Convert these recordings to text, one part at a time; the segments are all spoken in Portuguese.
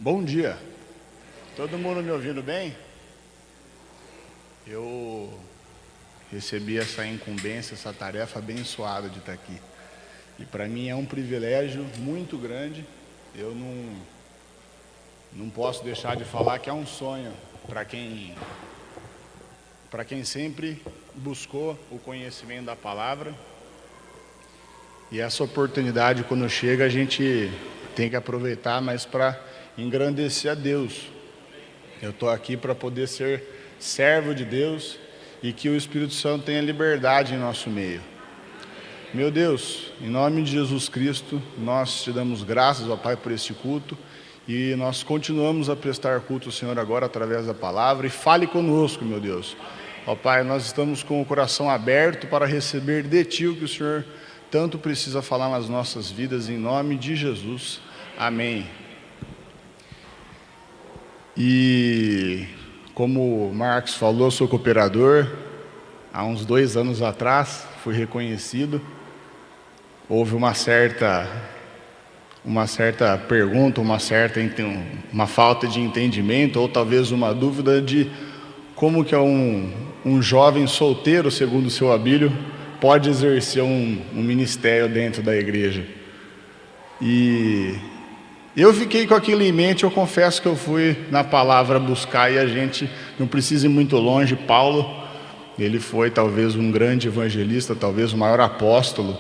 Bom dia, todo mundo me ouvindo bem? Eu recebi essa incumbência, essa tarefa abençoada de estar aqui. E para mim é um privilégio muito grande. Eu não posso deixar de falar que é um sonho para quem sempre buscou o conhecimento da palavra. E essa oportunidade, quando chega, a gente tem que aproveitar, mas para engrandecer a Deus. Eu estou aqui para poder ser servo de Deus e que o Espírito Santo tenha liberdade em nosso meio. Meu Deus, em nome de Jesus Cristo, nós te damos graças, ó Pai, por este culto, e nós continuamos a prestar culto ao Senhor agora através da palavra, e fale conosco, meu Deus. Ó Pai, nós estamos com o coração aberto para receber de Ti o que o Senhor tanto precisa falar nas nossas vidas, em nome de Jesus. Amém. E como o Marcos falou, sou cooperador. Há uns 2 anos atrás fui reconhecido. Houve uma certa pergunta, uma falta de entendimento, ou talvez uma dúvida de como que um jovem solteiro, segundo o seu Abílio, pode exercer um ministério dentro da igreja. E eu fiquei com aquilo em mente. Eu confesso que eu fui na palavra buscar, e a gente não precisa ir muito longe. Paulo, ele foi talvez um grande evangelista, talvez o maior apóstolo,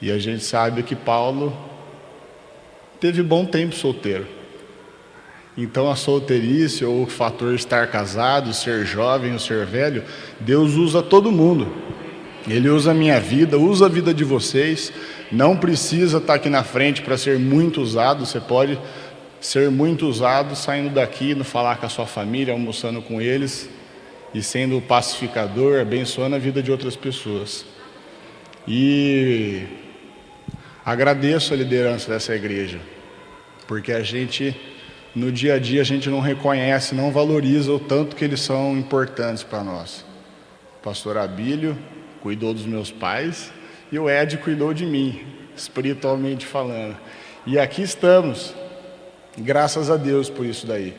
e a gente sabe que Paulo teve bom tempo solteiro. Então a solteirice, ou o fator estar casado, ser jovem ou ser velho, Deus usa todo mundo. Ele usa a minha vida, usa a vida de vocês. Não precisa estar aqui na frente para ser muito usado. Você pode ser muito usado saindo daqui, indo falar com a sua família, almoçando com eles e sendo pacificador, abençoando a vida de outras pessoas. E agradeço a liderança dessa igreja, porque a gente, no dia a dia, a gente não reconhece, não valoriza o tanto que eles são importantes para nós. O pastor Abílio cuidou dos meus pais e o Ed cuidou de mim, espiritualmente falando. E aqui estamos, graças a Deus por isso daí.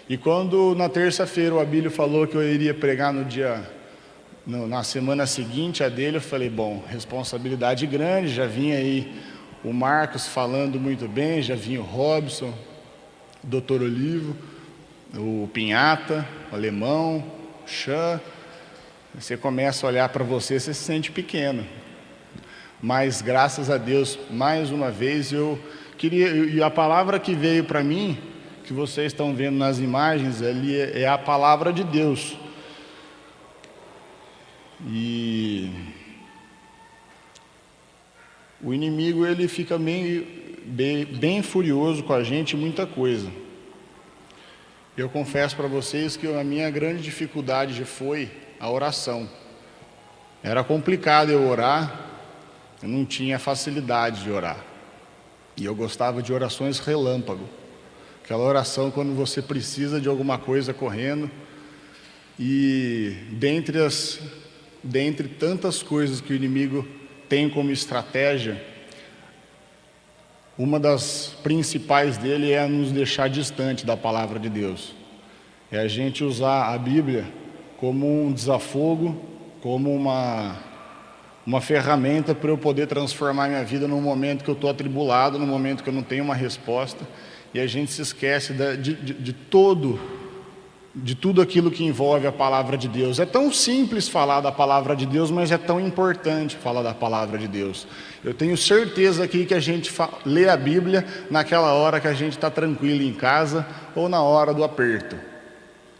E quando na terça-feira o Abílio falou que eu iria pregar na semana seguinte a dele, eu falei, bom, responsabilidade grande. Já vinha aí o Marcos falando muito bem, já vinha o Robson, o Dr. Olivo, o Pinhata, o Alemão, o Chan. Você começa a olhar para você, você se sente pequeno. Mas graças a Deus, mais uma vez, e a palavra que veio para mim, que vocês estão vendo nas imagens ali, é a palavra de Deus. E o inimigo, ele fica bem furioso com a gente, muita coisa. Eu confesso para vocês que a minha grande dificuldade foi a oração. Era complicado eu orar, eu não tinha facilidade de orar. E eu gostava de orações relâmpago. Aquela oração quando você precisa de alguma coisa correndo. E dentre tantas coisas que o inimigo tem como estratégia, uma das principais dele é nos deixar distante da palavra de Deus. É a gente usar a Bíblia como um desafogo, como uma ferramenta para eu poder transformar minha vida num momento que eu estou atribulado, num momento que eu não tenho uma resposta, e a gente se esquece de tudo aquilo que envolve a palavra de Deus. É tão simples falar da palavra de Deus, mas é tão importante falar da palavra de Deus. Eu tenho certeza aqui que a gente lê a Bíblia naquela hora que a gente está tranquilo em casa ou na hora do aperto.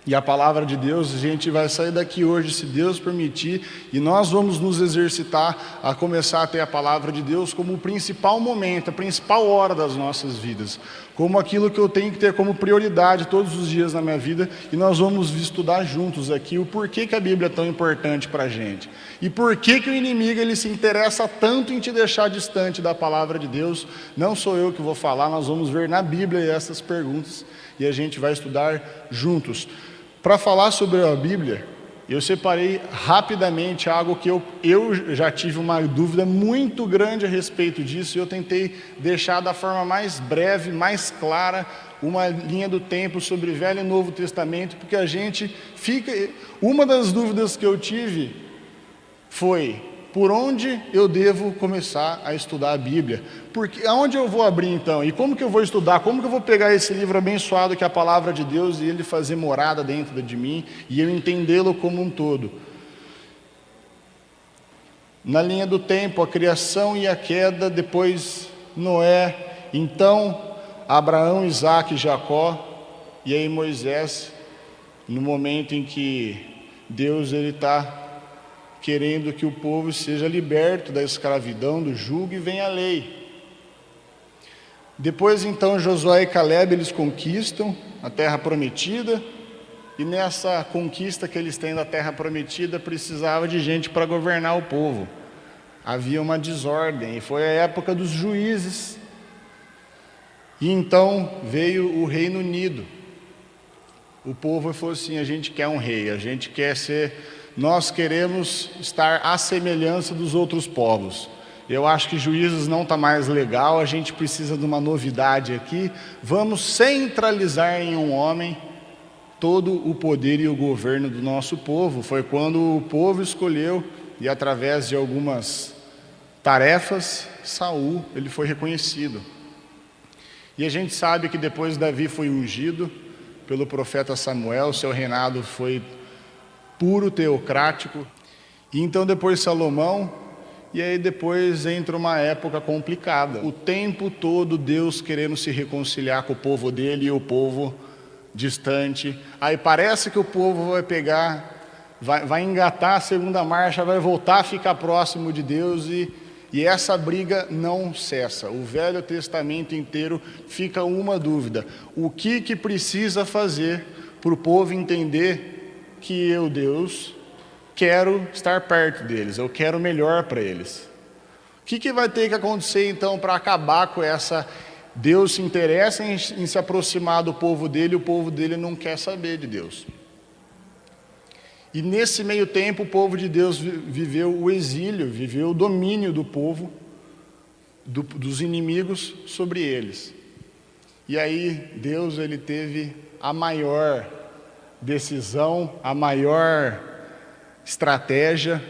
E a palavra de Deus, a gente vai sair daqui hoje, se Deus permitir, e nós vamos nos exercitar a começar a ter a palavra de Deus como o principal momento, a principal hora das nossas vidas, como aquilo que eu tenho que ter como prioridade todos os dias na minha vida, e nós vamos estudar juntos aqui o porquê que a Bíblia é tão importante para a gente, e por que o inimigo ele se interessa tanto em te deixar distante da palavra de Deus. Não sou eu que vou falar, nós vamos ver na Bíblia essas perguntas, e a gente vai estudar juntos. Para falar sobre a Bíblia, eu separei rapidamente algo que eu já tive uma dúvida muito grande a respeito disso, e eu tentei deixar da forma mais breve, mais clara, uma linha do tempo sobre Velho e Novo Testamento, porque a gente fica... Uma das dúvidas que eu tive foi: por onde eu devo começar a estudar a Bíblia? Porque aonde eu vou abrir então? E como que eu vou estudar? Como que eu vou pegar esse livro abençoado que é a Palavra de Deus e ele fazer morada dentro de mim e eu entendê-lo como um todo? Na linha do tempo, a criação e a queda, depois Noé, então Abraão, Isaque e Jacó, e aí Moisés, no momento em que Deus está querendo que o povo seja liberto da escravidão, do jugo, e vem a lei. Depois então Josué e Caleb, eles conquistam a terra prometida, e nessa conquista que eles têm da terra prometida, precisava de gente para governar o povo. Havia uma desordem, e foi a época dos juízes. E então veio o Reino Unido. O povo falou assim: a gente quer um rei, a gente quer ser... Nós queremos estar à semelhança dos outros povos. Eu acho que Juízes não está mais legal, a gente precisa de uma novidade aqui. Vamos centralizar em um homem todo o poder e o governo do nosso povo. Foi quando o povo escolheu, e através de algumas tarefas, Saul, ele foi reconhecido. E a gente sabe que depois Davi foi ungido pelo profeta Samuel, seu reinado foi puro, teocrático. E então depois Salomão, e aí depois entra uma época complicada. O tempo todo Deus querendo se reconciliar com o povo dele e o povo distante. Aí parece que o povo vai pegar, vai engatar a segunda marcha, vai voltar a ficar próximo de Deus, e essa briga não cessa. O Velho Testamento inteiro fica uma dúvida: o que precisa fazer para o povo entender que eu, Deus, quero estar perto deles, eu quero o melhor para eles? O que vai ter que acontecer então para acabar com essa... Deus se interessa em se aproximar do povo dele, e o povo dele não quer saber de Deus. E nesse meio tempo o povo de Deus viveu o exílio, viveu o domínio do povo, dos inimigos sobre eles. E aí Deus, ele teve a maior decisão, a maior estratégia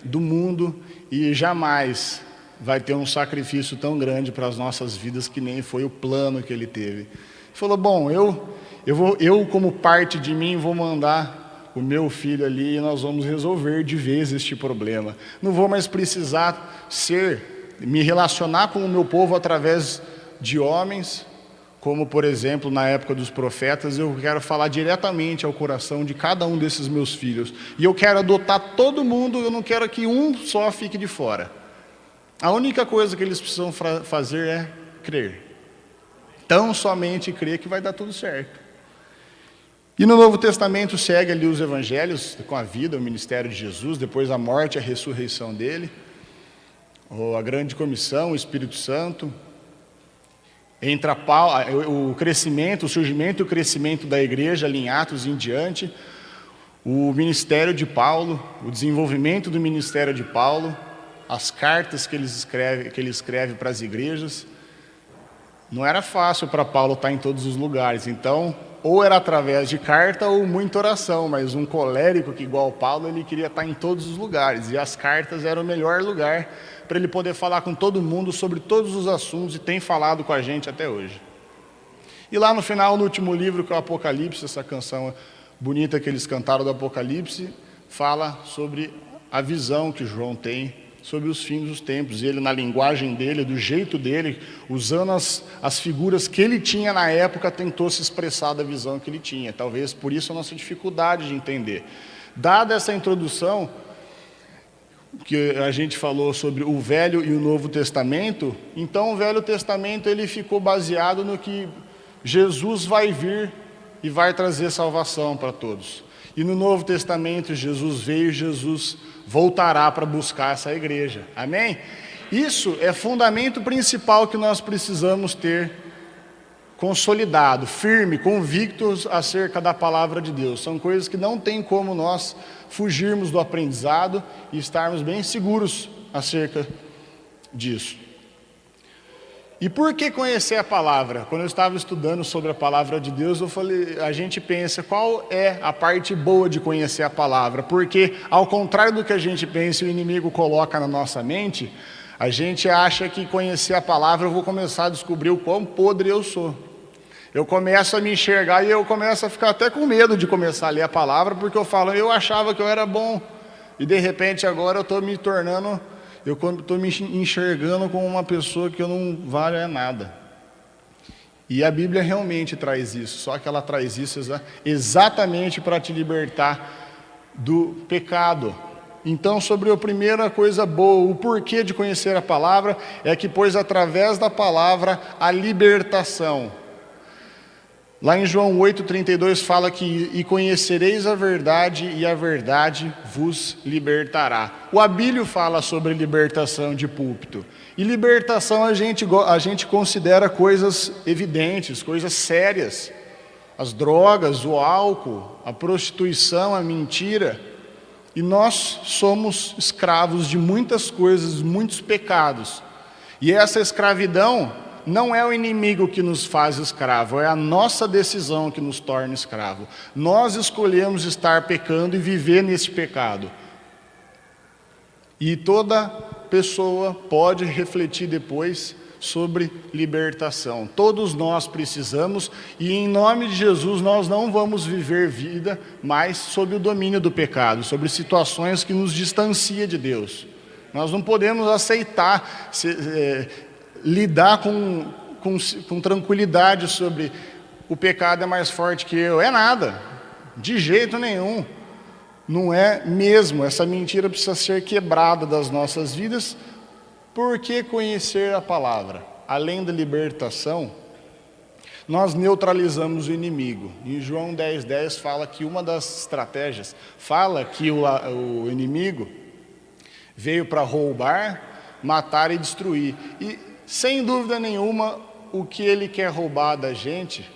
do mundo, e jamais vai ter um sacrifício tão grande para as nossas vidas que nem foi o plano que ele teve. Ele falou: bom, eu como parte de mim vou mandar o meu filho ali e nós vamos resolver de vez este problema. Não vou mais precisar me relacionar com o meu povo através de homens, como por exemplo na época dos profetas. Eu quero falar diretamente ao coração de cada um desses meus filhos, e eu quero adotar todo mundo, eu não quero que um só fique de fora. A única coisa que eles precisam fazer é crer. Tão somente crer que vai dar tudo certo. E no Novo Testamento segue ali os evangelhos, com a vida, o ministério de Jesus, depois a morte e a ressurreição dele, a grande comissão, o Espírito Santo. Entra o crescimento, o surgimento e o crescimento da igreja ali em Atos e em diante, o ministério de Paulo, o desenvolvimento do ministério de Paulo, as cartas que ele escreve para as igrejas. Não era fácil para Paulo estar em todos os lugares, então ou era através de carta ou muita oração, mas um colérico que igual Paulo, ele queria estar em todos os lugares, e as cartas eram o melhor lugar para ele poder falar com todo mundo sobre todos os assuntos, e tem falado com a gente até hoje. E lá no final, no último livro, que é o Apocalipse, essa canção bonita que eles cantaram do Apocalipse, fala sobre a visão que João tem sobre os fins dos tempos. E ele, na linguagem dele, do jeito dele, usando as figuras que ele tinha na época, tentou se expressar da visão que ele tinha. Talvez por isso a nossa dificuldade de entender. Dada essa introdução, que a gente falou sobre o Velho e o Novo Testamento, então o Velho Testamento ele ficou baseado no que Jesus vai vir e vai trazer salvação para todos. E no Novo Testamento Jesus veio e Jesus voltará para buscar essa igreja. Amém? Isso é fundamento principal que nós precisamos ter consolidado, firme, convictos acerca da palavra de Deus. São coisas que não tem como nós fugirmos do aprendizado e estarmos bem seguros acerca disso. E por que conhecer a palavra? Quando eu estava estudando sobre a palavra de Deus, a gente pensa, qual é a parte boa de conhecer a palavra? Porque, ao contrário do que a gente pensa, o inimigo coloca na nossa mente, a gente acha que conhecer a palavra, eu vou começar a descobrir o quão podre eu sou. Eu começo a me enxergar e eu começo a ficar até com medo de começar a ler a palavra, porque eu falo, eu achava que eu era bom, e de repente agora eu estou me tornando... Eu estou me enxergando como uma pessoa que eu não valho nada. E a Bíblia realmente traz isso, só que ela traz isso exatamente para te libertar do pecado. Então, sobre a primeira coisa boa, o porquê de conhecer a palavra, é que pois através da palavra a libertação. Lá em João 8,32 fala que e conhecereis a verdade e a verdade vos libertará. O Abílio fala sobre libertação de púlpito. E libertação a gente considera coisas evidentes, coisas sérias. As drogas, o álcool, a prostituição, a mentira. E nós somos escravos de muitas coisas, muitos pecados. E essa escravidão não é o inimigo que nos faz escravo, é a nossa decisão que nos torna escravo. Nós escolhemos estar pecando e viver nesse pecado. E toda pessoa pode refletir depois sobre libertação. Todos nós precisamos, e em nome de Jesus nós não vamos viver vida mais sob o domínio do pecado, sobre situações que nos distanciam de Deus. Nós não podemos aceitar lidar com tranquilidade sobre o pecado é mais forte que eu. É nada, de jeito nenhum. Não é mesmo, essa mentira precisa ser quebrada das nossas vidas. Por que conhecer a palavra? Além da libertação, nós neutralizamos o inimigo. Em João 10,10 fala que uma das estratégias, fala que o inimigo veio para roubar, matar e destruir. E sem dúvida nenhuma, o que ele quer roubar da gente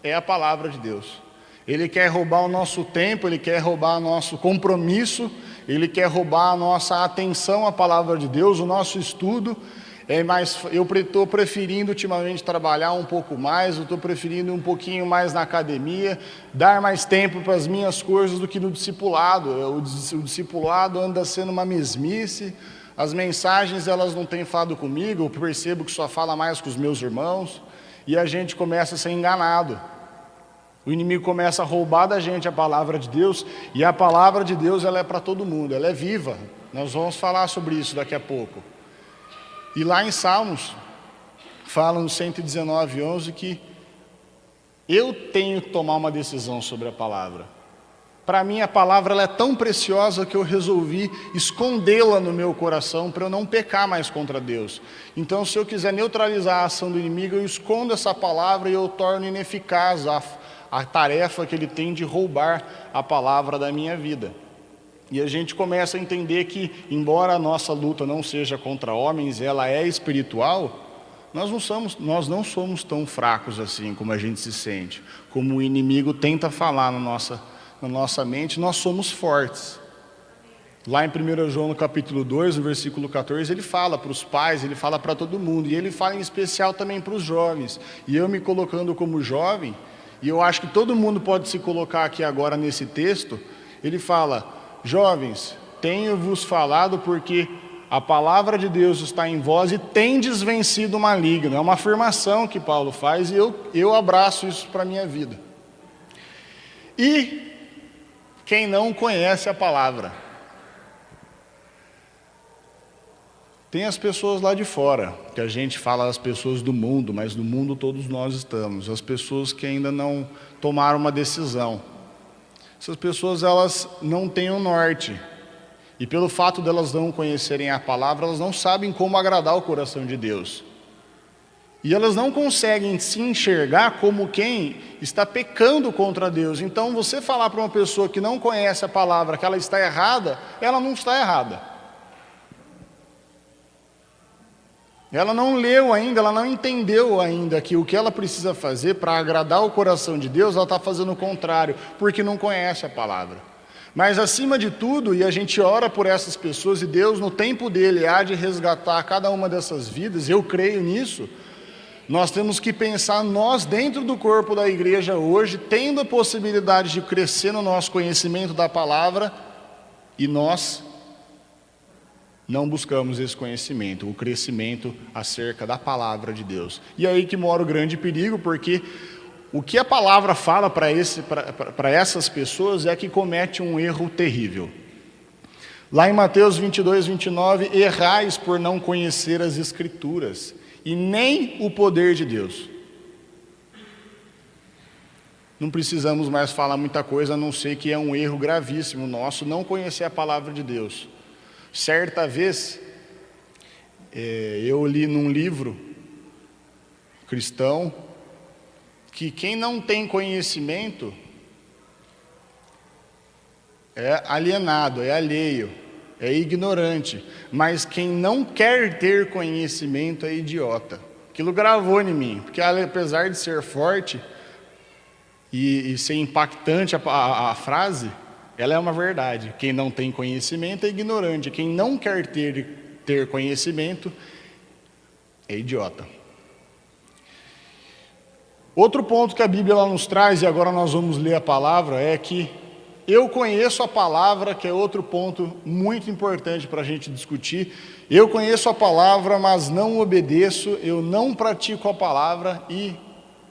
é a palavra de Deus. Ele quer roubar o nosso tempo, ele quer roubar o nosso compromisso, ele quer roubar a nossa atenção à palavra de Deus, o nosso estudo. Eu estou preferindo ultimamente trabalhar um pouco mais, eu estou preferindo um pouquinho mais na academia, dar mais tempo para as minhas coisas do que no discipulado. O discipulado anda sendo uma mesmice. As mensagens, elas não têm falado comigo, eu percebo que só fala mais com os meus irmãos, e a gente começa a ser enganado. O inimigo começa a roubar da gente a palavra de Deus, e a palavra de Deus, ela é para todo mundo, ela é viva. Nós vamos falar sobre isso daqui a pouco. E lá em Salmos, fala no 119:11 que eu tenho que tomar uma decisão sobre a palavra. Para mim a palavra ela é tão preciosa que eu resolvi escondê-la no meu coração para eu não pecar mais contra Deus. Então, se eu quiser neutralizar a ação do inimigo, eu escondo essa palavra e eu torno ineficaz a tarefa que ele tem de roubar a palavra da minha vida. E a gente começa a entender que, embora a nossa luta não seja contra homens, ela é espiritual, nós não somos tão fracos assim como a gente se sente. Como o inimigo tenta falar na nossa mente, nós somos fortes. Lá em 1 João, no capítulo 2, no versículo 14, ele fala para os pais, ele fala para todo mundo, e ele fala em especial também para os jovens. E eu me colocando como jovem, e eu acho que todo mundo pode se colocar aqui agora nesse texto, ele fala: jovens, tenho-vos falado porque a palavra de Deus está em vós e tendes vencido o maligno. É uma afirmação que Paulo faz e eu abraço isso para a minha vida. E quem não conhece a palavra? Tem as pessoas lá de fora, que a gente fala as pessoas do mundo, mas no mundo todos nós estamos. As pessoas que ainda não tomaram uma decisão. Essas pessoas, elas não têm um norte. E pelo fato delas não conhecerem a palavra, elas não sabem como agradar o coração de Deus. E elas não conseguem se enxergar como quem está pecando contra Deus. Então, você falar para uma pessoa que não conhece a palavra que ela está errada, ela não está errada. Ela não leu ainda, ela não entendeu ainda que o que ela precisa fazer para agradar o coração de Deus, ela está fazendo o contrário, porque não conhece a palavra. Mas acima de tudo, e a gente ora por essas pessoas, e Deus no tempo dele há de resgatar cada uma dessas vidas, eu creio nisso, Nós temos que pensar nós dentro do corpo da igreja hoje, tendo a possibilidade de crescer no nosso conhecimento da palavra, e nós não buscamos esse conhecimento, o crescimento acerca da palavra de Deus. E aí que mora o grande perigo, porque o que a palavra fala para essas pessoas é que comete um erro terrível. Lá em Mateus 22, 29, errais por não conhecer as Escrituras, e nem o poder de Deus. Não precisamos mais falar muita coisa, a não ser que é um erro gravíssimo nosso não conhecer a palavra de Deus. Certa vez, eu li num livro cristão que quem não tem conhecimento é alienado, é alheio, é ignorante, mas quem não quer ter conhecimento é idiota. Aquilo gravou em mim, porque apesar de ser forte e ser impactante a frase, ela é uma verdade. Quem não tem conhecimento é ignorante, quem não quer ter conhecimento é idiota. Outro ponto que a Bíblia ela nos traz, e agora nós vamos ler a palavra, é que eu conheço a palavra, que é outro ponto muito importante para a gente discutir. Eu conheço a palavra, mas não obedeço, eu não pratico a palavra, e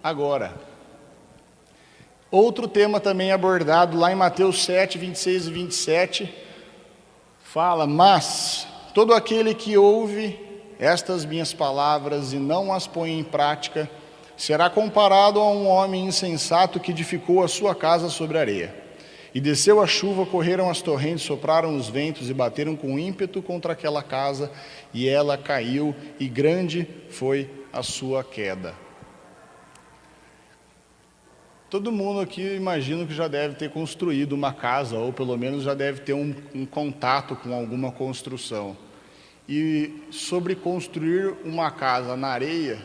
agora? Outro tema também abordado lá em Mateus 7, 26 e 27, fala: mas todo aquele que ouve estas minhas palavras e não as põe em prática, será comparado a um homem insensato que edificou a sua casa sobre areia. E desceu a chuva, correram as torrentes, sopraram os ventos e bateram com ímpeto contra aquela casa, e ela caiu, e grande foi a sua queda. Todo mundo aqui, imagino que já deve ter construído uma casa, ou pelo menos já deve ter um contato com alguma construção. E sobre construir uma casa na areia,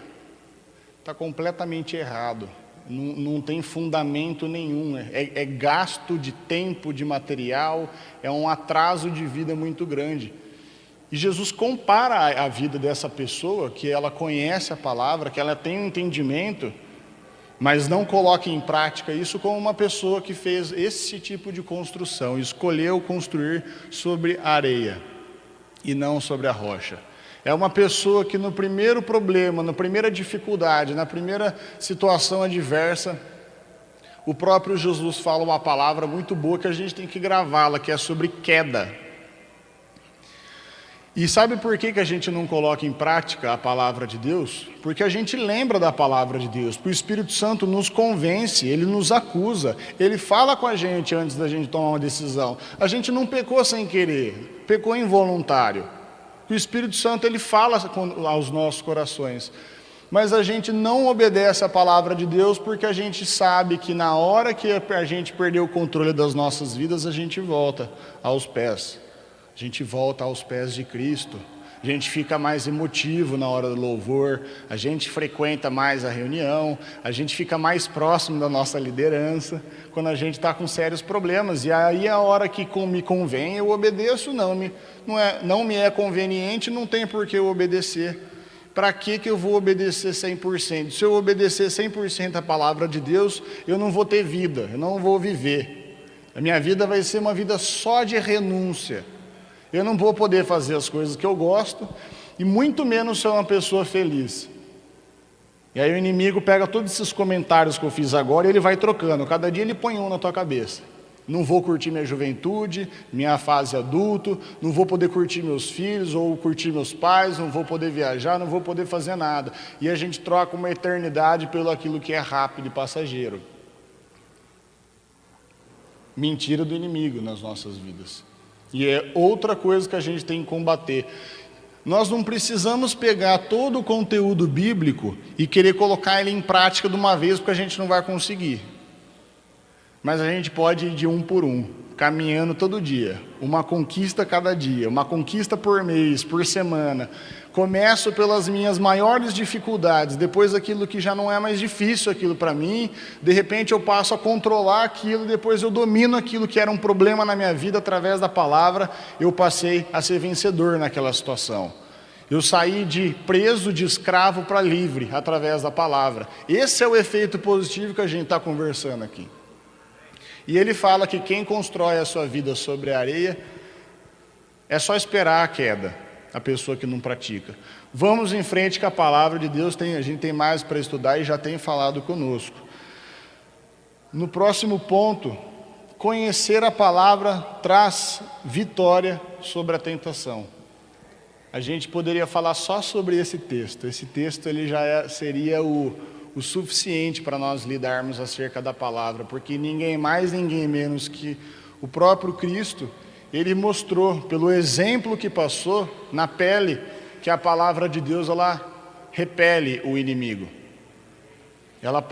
está completamente errado. Não tem fundamento nenhum, é gasto de tempo, de material, é um atraso de vida muito grande. E Jesus compara a vida dessa pessoa, que ela conhece a palavra, que ela tem um entendimento, mas não coloca em prática isso, com uma pessoa que fez esse tipo de construção, escolheu construir sobre a areia e não sobre a rocha. É uma pessoa que no primeiro problema, na primeira dificuldade, na primeira situação adversa, o próprio Jesus fala uma palavra muito boa que a gente tem que gravá-la, que é sobre queda. E sabe por que a gente não coloca em prática a palavra de Deus? Porque a gente lembra da palavra de Deus, porque o Espírito Santo nos convence, ele nos acusa, ele fala com a gente antes da gente tomar uma decisão. A gente não pecou sem querer, pecou involuntário. O Espírito Santo ele fala aos nossos corações, mas a gente não obedece a palavra de Deus porque a gente sabe que na hora que a gente perder o controle das nossas vidas, a gente volta aos pés. A gente volta aos pés de Cristo. A gente fica mais emotivo na hora do louvor, a gente frequenta mais a reunião, a gente fica mais próximo da nossa liderança, quando a gente está com sérios problemas. E aí a hora que me convém, eu obedeço, não me é conveniente, não tem por que eu obedecer. Para que eu vou obedecer 100%? Se eu obedecer 100% a palavra de Deus, eu não vou ter vida, eu não vou viver. A minha vida vai ser uma vida só de renúncia. Eu não vou poder fazer as coisas que eu gosto, e muito menos ser uma pessoa feliz. E aí o inimigo pega todos esses comentários que eu fiz agora e ele vai trocando. Cada dia ele põe um na tua cabeça. Não vou curtir minha juventude, minha fase adulto, não vou poder curtir meus filhos ou curtir meus pais, não vou poder viajar, não vou poder fazer nada. E a gente troca uma eternidade pelo aquilo que é rápido e passageiro. Mentira do inimigo nas nossas vidas. E é outra coisa que a gente tem que combater. Nós não precisamos pegar todo o conteúdo bíblico e querer colocar ele em prática de uma vez, porque a gente não vai conseguir. Mas a gente pode ir de um por um, caminhando todo dia, uma conquista cada dia, uma conquista por mês, por semana. Começo pelas minhas maiores dificuldades, depois aquilo que já não é mais difícil aquilo para mim, de repente eu passo a controlar aquilo, depois eu domino aquilo que era um problema na minha vida através da palavra, eu passei a ser vencedor naquela situação. Eu saí de preso, de escravo para livre, através da palavra. Esse é o efeito positivo que a gente está conversando aqui. E ele fala que quem constrói a sua vida sobre a areia, é só esperar a queda, a pessoa que não pratica. Vamos em frente que a palavra de Deus, a gente tem mais para estudar e já tem falado conosco. No próximo ponto, conhecer a palavra traz vitória sobre a tentação. A gente poderia falar só sobre esse texto. Esse texto ele já seria o suficiente para nós lidarmos acerca da palavra, porque ninguém mais, ninguém menos que o próprio Cristo, ele mostrou, pelo exemplo que passou na pele, que a palavra de Deus, ela repele o inimigo. Ela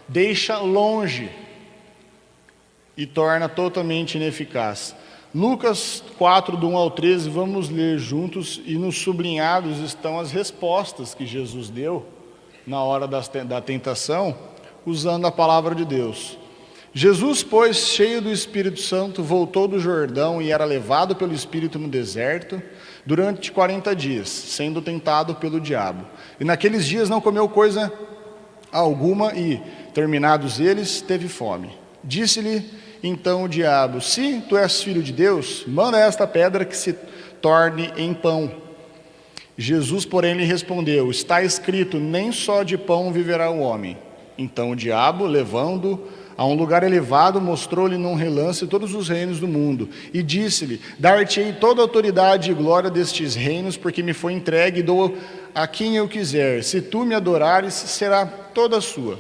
deixa longe e torna totalmente ineficaz. Lucas 4, do 1 ao 13, vamos ler juntos, e nos sublinhados estão as respostas que Jesus deu na hora da tentação, usando a palavra de Deus. Jesus, pois, cheio do Espírito Santo, voltou do Jordão e era levado pelo Espírito no deserto durante 40 dias, sendo tentado pelo diabo. E naqueles dias não comeu coisa alguma e, terminados eles, teve fome. Disse-lhe então o diabo: se tu és filho de Deus, manda esta pedra que se torne em pão. Jesus, porém, lhe respondeu: está escrito, nem só de pão viverá o homem. Então o diabo, levando-o a um lugar elevado, mostrou-lhe num relance todos os reinos do mundo, e disse-lhe: dar-te-ei toda a autoridade e glória destes reinos, porque me foi entregue e dou a quem eu quiser. Se tu me adorares, será toda sua.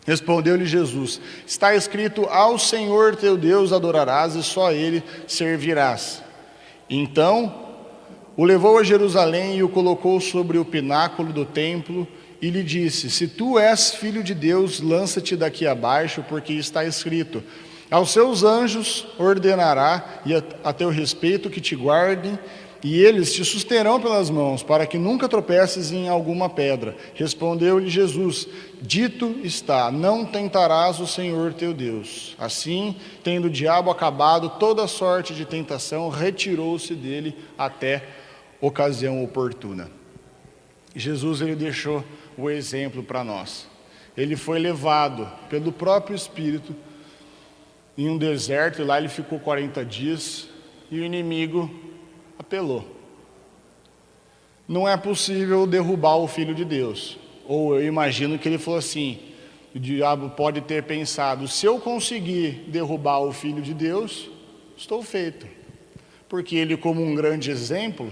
Respondeu-lhe Jesus: está escrito, ao Senhor teu Deus adorarás e só a Ele servirás. Então o levou a Jerusalém e o colocou sobre o pináculo do templo e lhe disse: se tu és filho de Deus, lança-te daqui abaixo, porque está escrito, aos seus anjos ordenará e a teu respeito que te guardem, e eles te susterão pelas mãos, para que nunca tropeces em alguma pedra. Respondeu-lhe Jesus: dito está, não tentarás o Senhor teu Deus. Assim, tendo o diabo acabado toda a sorte de tentação, retirou-se dele até ocasião oportuna. Jesus, ele deixou o exemplo para nós. Ele foi levado pelo próprio Espírito em um deserto, e lá ele ficou 40 dias, e o inimigo apelou. Não é possível derrubar o Filho de Deus. Ou eu imagino que ele falou assim, o diabo pode ter pensado: se eu conseguir derrubar o Filho de Deus, estou feito. Porque ele, como um grande exemplo,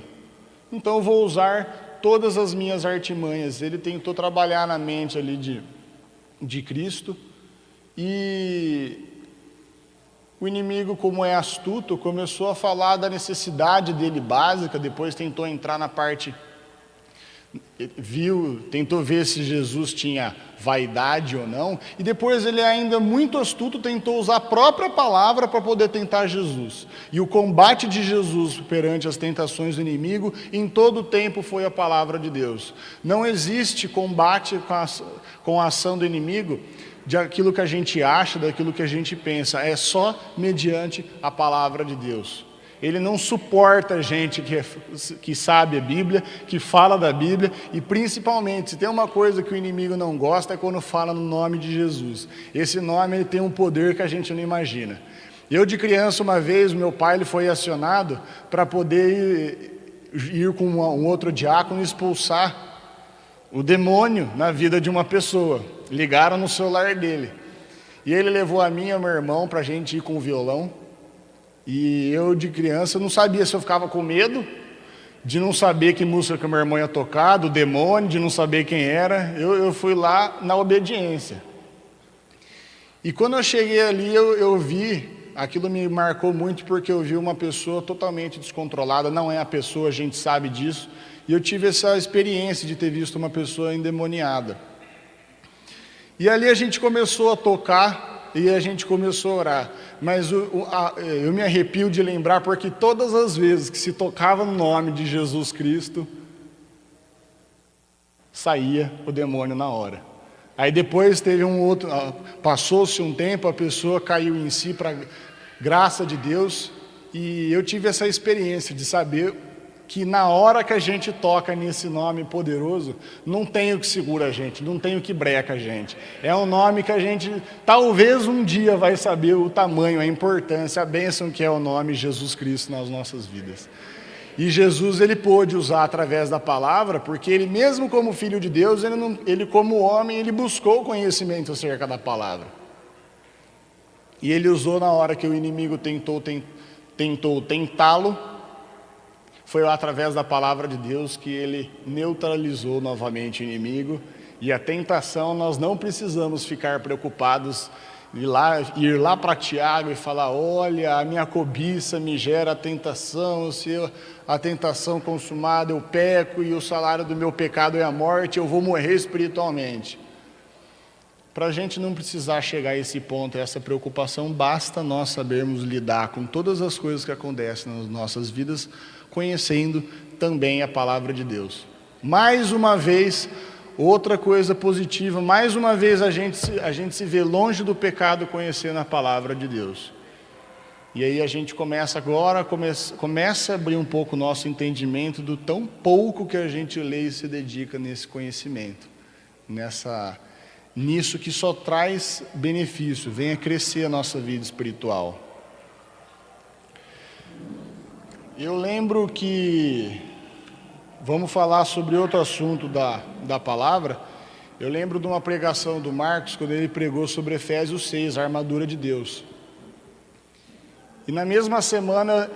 então eu vou usar todas as minhas artimanhas. Ele tentou trabalhar na mente ali de Cristo, e o inimigo, como é astuto, começou a falar da necessidade dele básica, depois tentou entrar na parte, tentou ver se Jesus tinha vaidade ou não, e depois ele, ainda muito astuto, tentou usar a própria palavra para poder tentar Jesus. E o combate de Jesus perante as tentações do inimigo, em todo o tempo, foi a palavra de Deus. Não existe combate com a ação do inimigo daquilo que a gente acha, daquilo que a gente pensa, é só mediante a palavra de Deus. Ele não suporta gente que sabe a Bíblia, que fala da Bíblia, e principalmente, se tem uma coisa que o inimigo não gosta, é quando fala no nome de Jesus. Esse nome, ele tem um poder que a gente não imagina. Eu, de criança, uma vez, meu pai, ele foi acionado para poder ir com um outro diácono e expulsar o demônio na vida de uma pessoa. Ligaram no celular dele, e ele levou a mim e ao meu irmão para a gente ir com o violão. E eu, de criança, não sabia se eu ficava com medo de não saber que música que o meu irmão ia tocar, do demônio, de não saber quem era. Eu fui lá na obediência. E quando eu cheguei ali, eu vi, aquilo me marcou muito, porque eu vi uma pessoa totalmente descontrolada. Não é a pessoa, a gente sabe disso. E eu tive essa experiência de ter visto uma pessoa endemoniada. E ali a gente começou a tocar, e a gente começou a orar. Mas eu me arrepio de lembrar, porque todas as vezes que se tocava no nome de Jesus Cristo, saía o demônio na hora. Aí depois teve passou-se um tempo, a pessoa caiu em si, para graça de Deus, e eu tive essa experiência de saber que na hora que a gente toca nesse nome poderoso, não tem o que segura a gente, não tem o que breca a gente. É um nome que a gente talvez um dia vai saber o tamanho, a importância, a bênção que é o nome Jesus Cristo nas nossas vidas. E Jesus, ele pôde usar através da palavra, porque ele mesmo como filho de Deus, ele como homem, ele buscou conhecimento acerca da palavra. E ele usou na hora que o inimigo tentou tentá-lo, foi através da palavra de Deus que ele neutralizou novamente o inimigo. E a tentação, nós não precisamos ficar preocupados, ir lá para Tiago e falar: olha, a minha cobiça me gera a tentação, se a tentação consumada eu peco e o salário do meu pecado é a morte, eu vou morrer espiritualmente. Para a gente não precisar chegar a esse ponto, essa preocupação, basta nós sabermos lidar com todas as coisas que acontecem nas nossas vidas, conhecendo também a palavra de Deus. Mais uma vez, outra coisa positiva, mais uma vez a gente se vê longe do pecado conhecendo a palavra de Deus. E aí a gente começa a abrir um pouco o nosso entendimento do tão pouco que a gente lê e se dedica nesse conhecimento, nisso que só traz benefício, venha crescer a nossa vida espiritual. Eu lembro que, vamos falar sobre outro assunto da palavra, eu lembro de uma pregação do Marcos, quando ele pregou sobre Efésios 6, a armadura de Deus. E na mesma semana,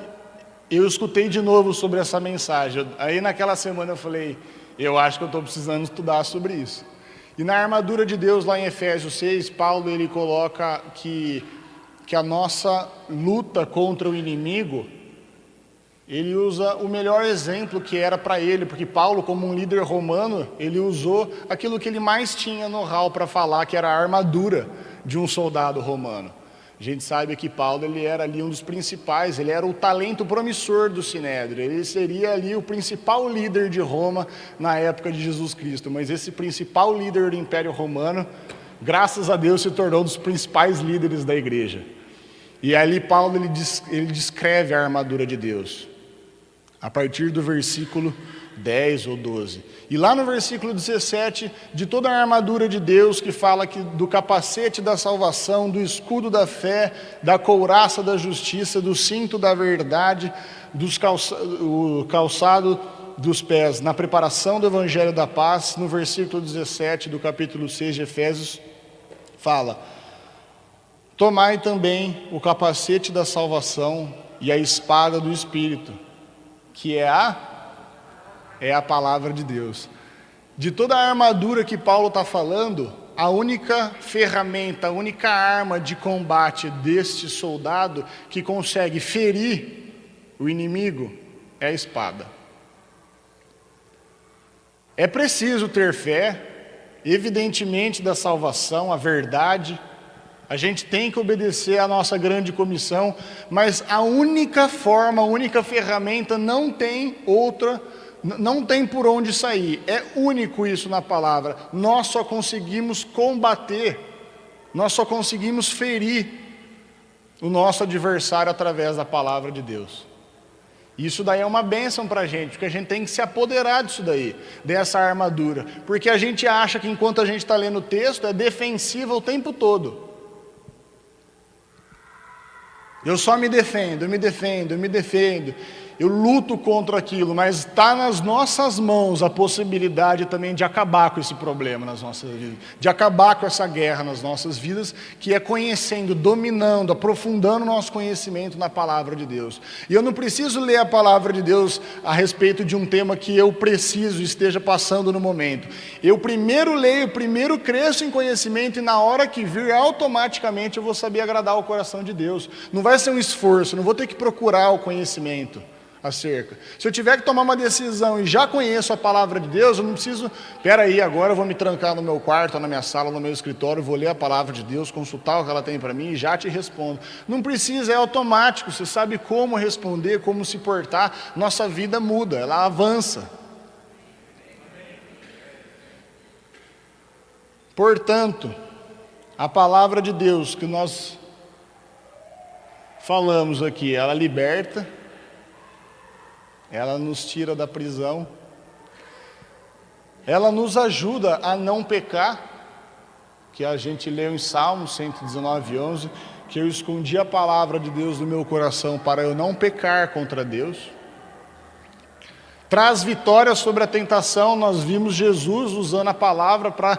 eu escutei de novo sobre essa mensagem. Aí naquela semana eu falei: eu acho que eu estou precisando estudar sobre isso. E na armadura de Deus, lá em Efésios 6, Paulo ele coloca que a nossa luta contra o inimigo, ele usa o melhor exemplo que era para ele, porque Paulo, como um líder romano, ele usou aquilo que ele mais tinha know-how para falar, que era a armadura de um soldado romano. A gente sabe que Paulo ele era ali um dos principais, ele era o talento promissor do Sinédrio, ele seria ali o principal líder de Roma na época de Jesus Cristo, mas esse principal líder do Império Romano, graças a Deus, se tornou um dos principais líderes da igreja. E ali Paulo ele descreve a armadura de Deus, a partir do versículo 10 ou 12. E lá no versículo 17, de toda a armadura de Deus, que fala do capacete da salvação, do escudo da fé, da couraça da justiça, do cinto da verdade, o calçado dos pés, na preparação do evangelho da paz, no versículo 17 do capítulo 6 de Efésios, fala: tomai também o capacete da salvação e a espada do Espírito, que é a palavra de Deus. De toda a armadura que Paulo está falando, a única ferramenta, a única arma de combate deste soldado que consegue ferir o inimigo é a espada. É preciso ter fé, evidentemente, da salvação, a verdade. A gente tem que obedecer à nossa grande comissão, mas a única forma, a única ferramenta, não tem outra, não tem por onde sair. É único isso na palavra. Nós só conseguimos combater, nós só conseguimos ferir o nosso adversário através da palavra de Deus. Isso daí é uma bênção para a gente, porque a gente tem que se apoderar disso daí, dessa armadura. Porque a gente acha que enquanto a gente está lendo o texto, é defensiva o tempo todo. Eu só me defendo, eu me defendo, eu luto contra aquilo, mas está nas nossas mãos a possibilidade também de acabar com esse problema nas nossas vidas, de acabar com essa guerra nas nossas vidas, que é conhecendo, dominando, aprofundando o nosso conhecimento na palavra de Deus. E eu não preciso ler a palavra de Deus a respeito de um tema que eu preciso, esteja passando no momento. Eu primeiro leio, primeiro cresço em conhecimento, e na hora que vir, automaticamente eu vou saber agradar o coração de Deus. Não vai ser um esforço, não vou ter que procurar o conhecimento acerca. Se eu tiver que tomar uma decisão e já conheço a palavra de Deus, eu não preciso, agora eu vou me trancar no meu quarto, na minha sala, no meu escritório, vou ler a palavra de Deus, consultar o que ela tem para mim e já te respondo. Não precisa, é automático, você sabe como responder, como se portar, nossa vida muda, ela avança. Portanto, a palavra de Deus que nós falamos aqui, ela liberta, ela nos tira da prisão, ela nos ajuda a não pecar, que a gente leu em Salmos 119:11, que eu escondi a palavra de Deus no meu coração para eu não pecar contra Deus. Traz vitória sobre a tentação, nós vimos Jesus usando a palavra para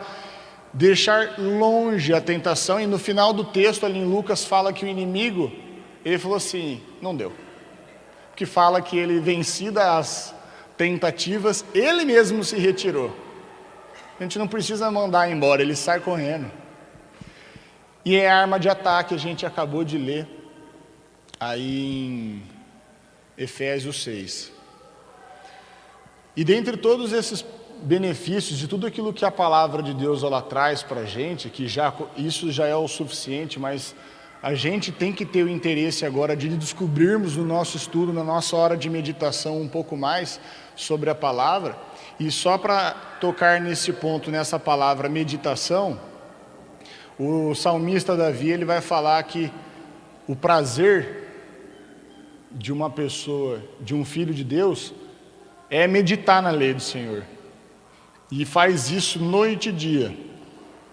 deixar longe a tentação, e no final do texto ali em Lucas fala que o inimigo, ele falou assim, não deu. Que fala que ele, vencida as tentativas, ele mesmo se retirou. A gente não precisa mandar embora, ele sai correndo. E é a arma de ataque, a gente acabou de ler aí em Efésios 6. E dentre todos esses benefícios, de tudo aquilo que a palavra de Deus ela traz para a gente, que isso já é o suficiente, mas a gente tem que ter o interesse agora de descobrirmos no nosso estudo, na nossa hora de meditação, um pouco mais sobre a palavra. E só para tocar nesse ponto, nessa palavra meditação, o salmista Davi, ele vai falar que o prazer de uma pessoa, de um filho de Deus, é meditar na lei do Senhor. E faz isso noite e dia.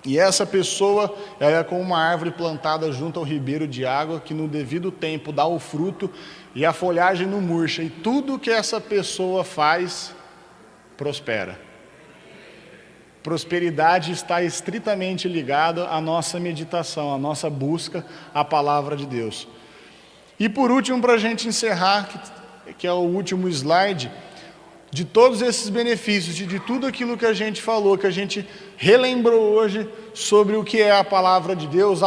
E essa pessoa, ela é como uma árvore plantada junto ao ribeiro de água, que no devido tempo dá o fruto e a folhagem não murcha. E tudo que essa pessoa faz, prospera. Prosperidade está estritamente ligada à nossa meditação, à nossa busca à palavra de Deus. E por último, para a gente encerrar, que é o último slide, de todos esses benefícios, de tudo aquilo que a gente falou, que a gente relembrou hoje sobre o que é a palavra de Deus,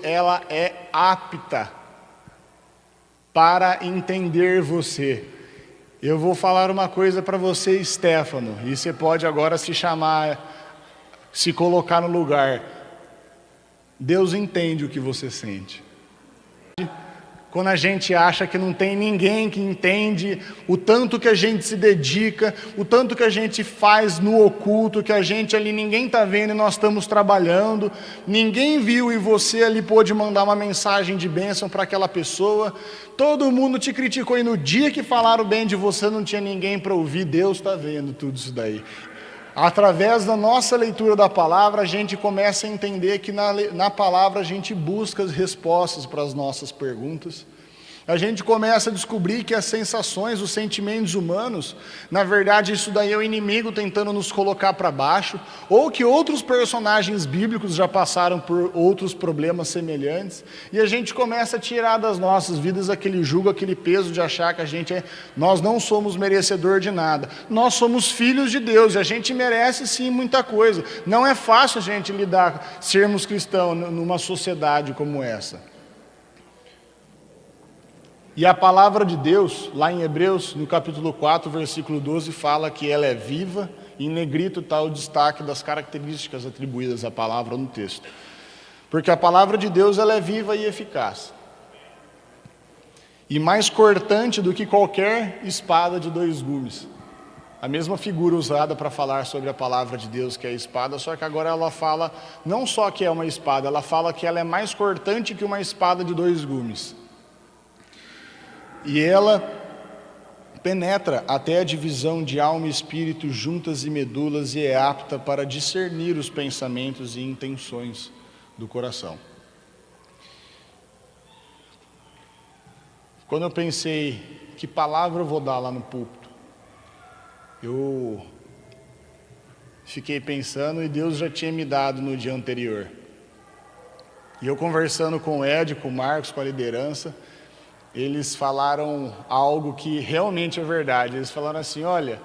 ela é apta para entender você. Eu vou falar uma coisa para você, Stefano, e você pode agora se colocar no lugar. Deus entende o que você sente. Quando a gente acha que não tem ninguém que entende o tanto que a gente se dedica, o tanto que a gente faz no oculto, que a gente ali, ninguém está vendo e nós estamos trabalhando, ninguém viu e você ali pôde mandar uma mensagem de bênção para aquela pessoa, todo mundo te criticou e no dia que falaram bem de você não tinha ninguém para ouvir, Deus está vendo tudo isso daí. Através da nossa leitura da palavra, a gente começa a entender que na palavra a gente busca as respostas para as nossas perguntas. A gente começa a descobrir que as sensações, os sentimentos humanos, na verdade isso daí é o inimigo tentando nos colocar para baixo, ou que outros personagens bíblicos já passaram por outros problemas semelhantes, e a gente começa a tirar das nossas vidas aquele jugo, aquele peso de achar que nós não somos merecedor de nada. Nós somos filhos de Deus e a gente merece sim muita coisa. Não é fácil a gente sermos cristãos numa sociedade como essa. E a palavra de Deus, lá em Hebreus, no capítulo 4, versículo 12, fala que ela é viva, e em negrito está o destaque das características atribuídas à palavra no texto. Porque a palavra de Deus ela é viva e eficaz. E mais cortante do que qualquer espada de 2 gumes. A mesma figura usada para falar sobre a palavra de Deus, que é a espada, só que agora ela fala não só que é uma espada, ela fala que ela é mais cortante que uma espada de 2 gumes. E ela penetra até a divisão de alma e espírito, juntas e medulas, e é apta para discernir os pensamentos e intenções do coração. Quando eu pensei, que palavra eu vou dar lá no púlpito? Eu fiquei pensando e Deus já tinha me dado no dia anterior. E eu conversando com o Ed, com o Marcos, com a liderança, eles falaram algo que realmente é verdade. Eles falaram assim, olha,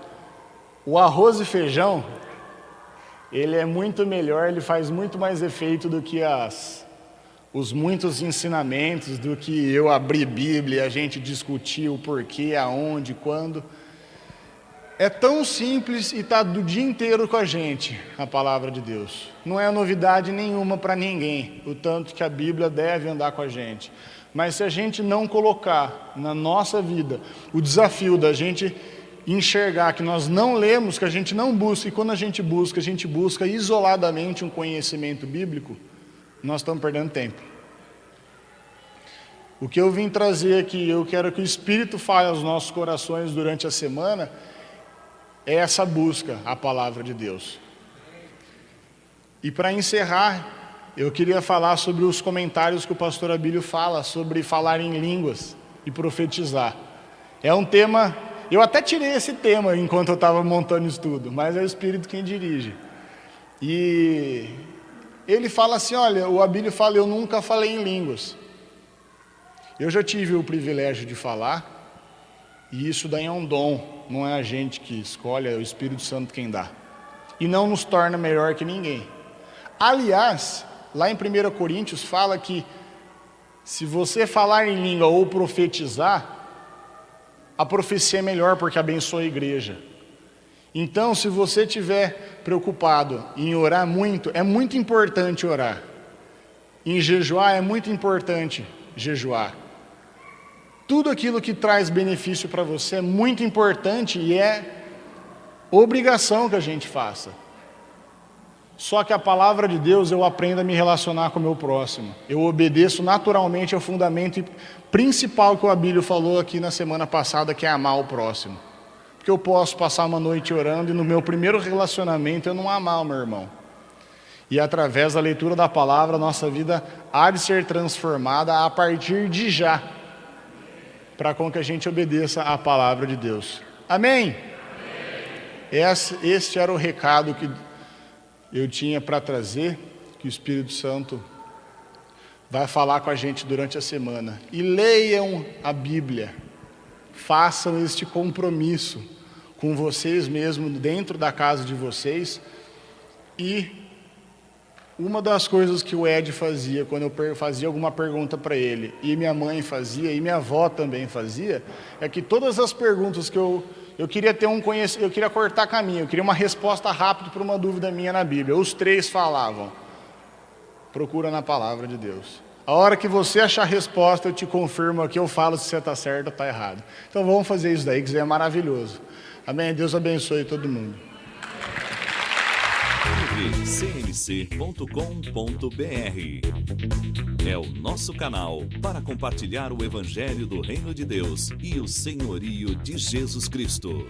o arroz e feijão, ele é muito melhor, ele faz muito mais efeito do que os muitos ensinamentos, do que eu abrir Bíblia, a gente discutir o porquê, aonde, quando. É tão simples e está do dia inteiro com a gente, a palavra de Deus. Não é novidade nenhuma para ninguém, o tanto que a Bíblia deve andar com a gente. Mas se a gente não colocar na nossa vida o desafio da gente enxergar que nós não lemos, que a gente não busca, e quando a gente busca isoladamente um conhecimento bíblico, nós estamos perdendo tempo. O que eu vim trazer aqui, eu quero que o Espírito fale aos nossos corações durante a semana, é essa busca à palavra de Deus. E para encerrar, eu queria falar sobre os comentários que o pastor Abílio fala sobre falar em línguas e profetizar. É um tema, eu até tirei esse tema enquanto eu estava montando o estudo, mas é o Espírito quem dirige. E ele fala assim, olha, o Abílio fala, eu nunca falei em línguas. Eu já tive o privilégio de falar, e isso daí é um dom, não é a gente que escolhe, é o Espírito Santo quem dá. E não nos torna melhor que ninguém. Aliás, lá em 1 Coríntios fala que se você falar em língua ou profetizar, a profecia é melhor porque abençoa a igreja. Então, se você estiver preocupado em orar muito, é muito importante orar. Em jejuar, é muito importante jejuar. Tudo aquilo que traz benefício para você é muito importante e é obrigação que a gente faça. Só que a palavra de Deus eu aprendo a me relacionar com o meu próximo. Eu obedeço naturalmente ao fundamento principal que o Abílio falou aqui na semana passada, que é amar o próximo. Porque eu posso passar uma noite orando e no meu primeiro relacionamento eu não amar o meu irmão. E através da leitura da palavra, a nossa vida há de ser transformada a partir de já, para com que a gente obedeça à palavra de Deus. Amém? Este era o recado que eu tinha para trazer, que o Espírito Santo vai falar com a gente durante a semana. E leiam a Bíblia, façam este compromisso com vocês mesmos, dentro da casa de vocês. E uma das coisas que o Ed fazia, quando eu fazia alguma pergunta para ele, e minha mãe fazia, e minha avó também fazia, é que todas as perguntas que eu queria ter eu queria cortar caminho, eu queria uma resposta rápida para uma dúvida minha na Bíblia. Os três falavam, procura na palavra de Deus. A hora que você achar a resposta, eu te confirmo aqui, eu falo se você está certo ou está errado. Então vamos fazer isso daí, que isso é maravilhoso. Amém? Deus abençoe todo mundo. cmc.com.br é o nosso canal para compartilhar o Evangelho do Reino de Deus e o senhorio de Jesus Cristo.